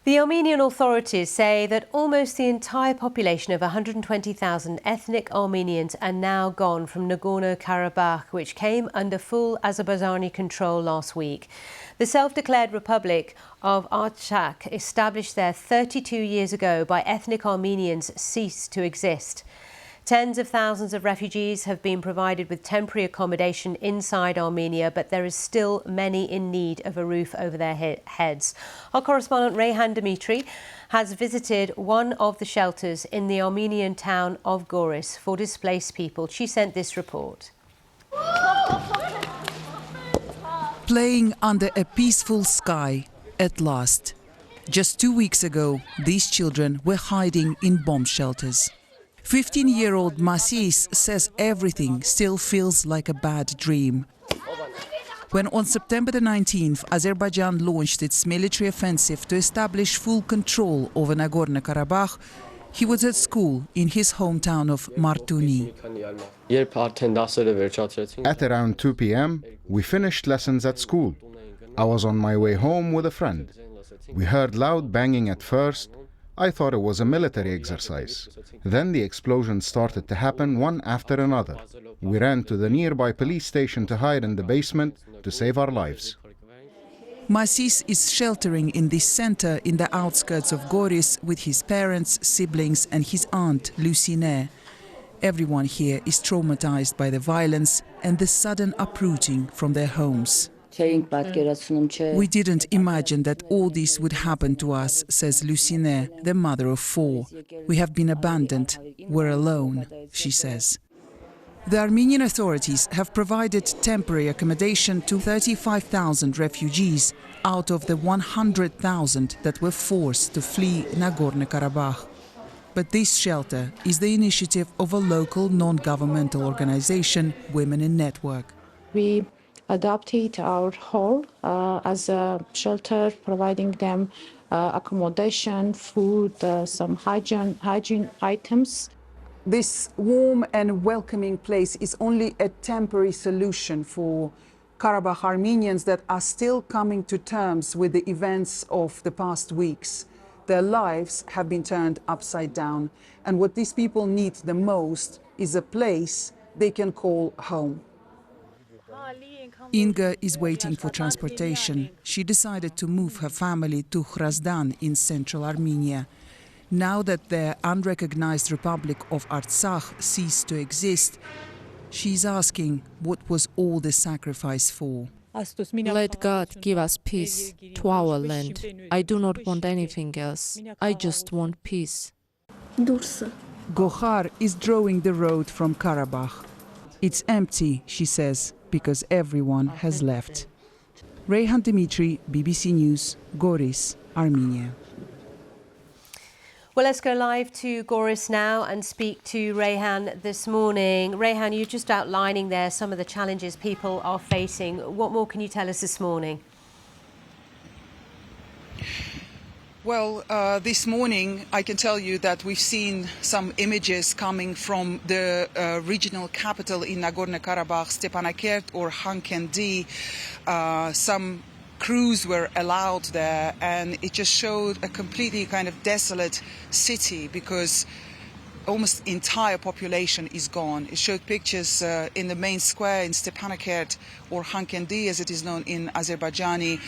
The Armenian authorities say that almost the entire population of 120,000 ethnic Armenians are now gone from Nagorno-Karabakh, which came under full Azerbaijani control last week. The self-declared Republic of Artsakh, established there 32 years ago by ethnic Armenians, ceased to exist. Tens of thousands of refugees have been provided with temporary accommodation inside Armenia, but there is still many in need of a roof over their heads. Our correspondent Reyhan Dimitri has visited one of the shelters in the Armenian town of Goris for displaced people. She sent this report. Playing under a peaceful sky at last. Just 2 weeks ago, these children were hiding in bomb shelters. 15-year-old Masis says everything still feels like a bad dream. When on September the 19th, Azerbaijan launched its military offensive to establish full control over Nagorno-Karabakh, he was at school in his hometown of Martuni. At around 2 p.m., we finished lessons at school. I was on my way home with a friend. We heard loud banging at first. I thought it was a military exercise. Then the explosions started to happen one after another. We ran to the nearby police station to hide in the basement to save our lives. Masis is sheltering in this center in the outskirts of Goris with his parents, siblings and his aunt, Lucine. Everyone here is traumatized by the violence and the sudden uprooting from their homes. We didn't imagine that all this would happen to us, says Lucine, the mother of 4. We have been abandoned. We're alone, she says. The Armenian authorities have provided temporary accommodation to 35,000 refugees out of the 100,000 that were forced to flee Nagorno-Karabakh. But this shelter is the initiative of a local non-governmental organization, Women in Network. We adopted our hall as a shelter, providing them accommodation, food, some hygiene items. This warm and welcoming place is only a temporary solution for Karabakh Armenians that are still coming to terms with the events of the past weeks. Their lives have been turned upside down, and what these people need the most is a place they can call home. Inga is waiting for transportation. She decided to move her family to Hrazdan in central Armenia. Now that their unrecognized Republic of Artsakh ceased to exist, she's asking what was all the sacrifice for. Let God give us peace to our land. I do not want anything else. I just want peace. Gohar is drawing the road from Karabakh. It's empty, she says, because everyone has left. Reyhan Dimitri, BBC News, Goris, Armenia. Well, let's go live to Goris now and speak to Reyhan this morning. Reyhan, you're just outlining there some of the challenges people are facing. What more can you tell us this morning? Well, this morning I can tell you that we've seen some images coming from the regional capital in Nagorno-Karabakh, Stepanakert or Hankendi. Some crews were allowed there, and it just showed a completely kind of desolate city because almost entire population is gone. It showed pictures in the main square in Stepanakert, or Hankendi as it is known in Azerbaijani,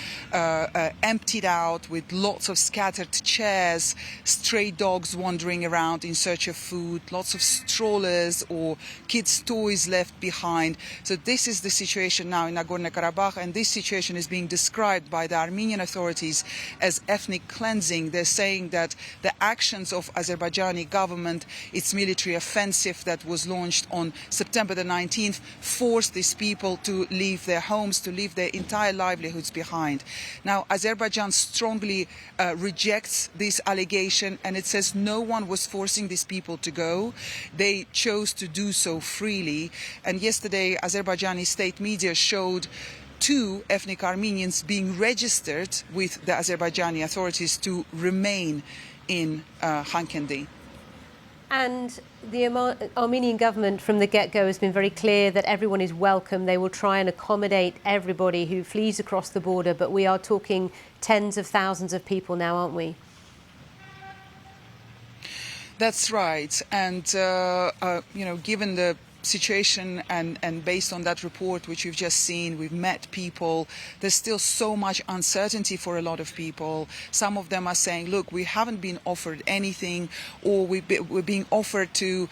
emptied out with lots of scattered chairs, stray dogs wandering around in search of food, lots of strollers or kids' toys left behind. So this is the situation now in Nagorno-Karabakh, and this situation is being described by the Armenian authorities as ethnic cleansing. They're saying that the actions of Azerbaijani government, its military offensive that was launched on September the 19th, forced these people to leave their homes, to leave their entire livelihoods behind. Now, Azerbaijan strongly rejects this allegation, and it says no one was forcing these people to go. They chose to do so freely. And yesterday, Azerbaijani state media showed 2 ethnic Armenians being registered with the Azerbaijani authorities to remain in Hankendi. And the Armenian government from the get-go has been very clear that everyone is welcome. They will try and accommodate everybody who flees across the border, but we are talking tens of thousands of people now, aren't we? That's right. And, given the situation and based on that report which you've just seen, we've met people, there's still so much uncertainty for a lot of people. Some of them are saying, look, we haven't been offered anything, or we're being offered to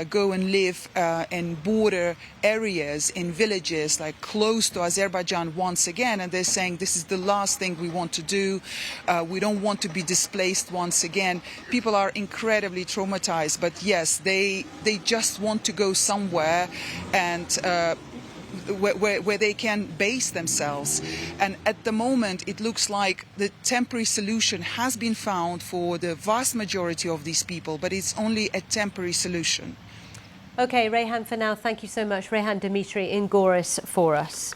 go and live in border areas, in villages like close to Azerbaijan once again, and they're saying this is the last thing we want to do. We don't want to be displaced once again. People are incredibly traumatized, but yes, they just want to go somewhere and where they can base themselves. And at the moment, it looks like the temporary solution has been found for the vast majority of these people, but it's only a temporary solution. OK, Reyhan, for now, thank you so much. Reyhan Dimitri in Goris for us.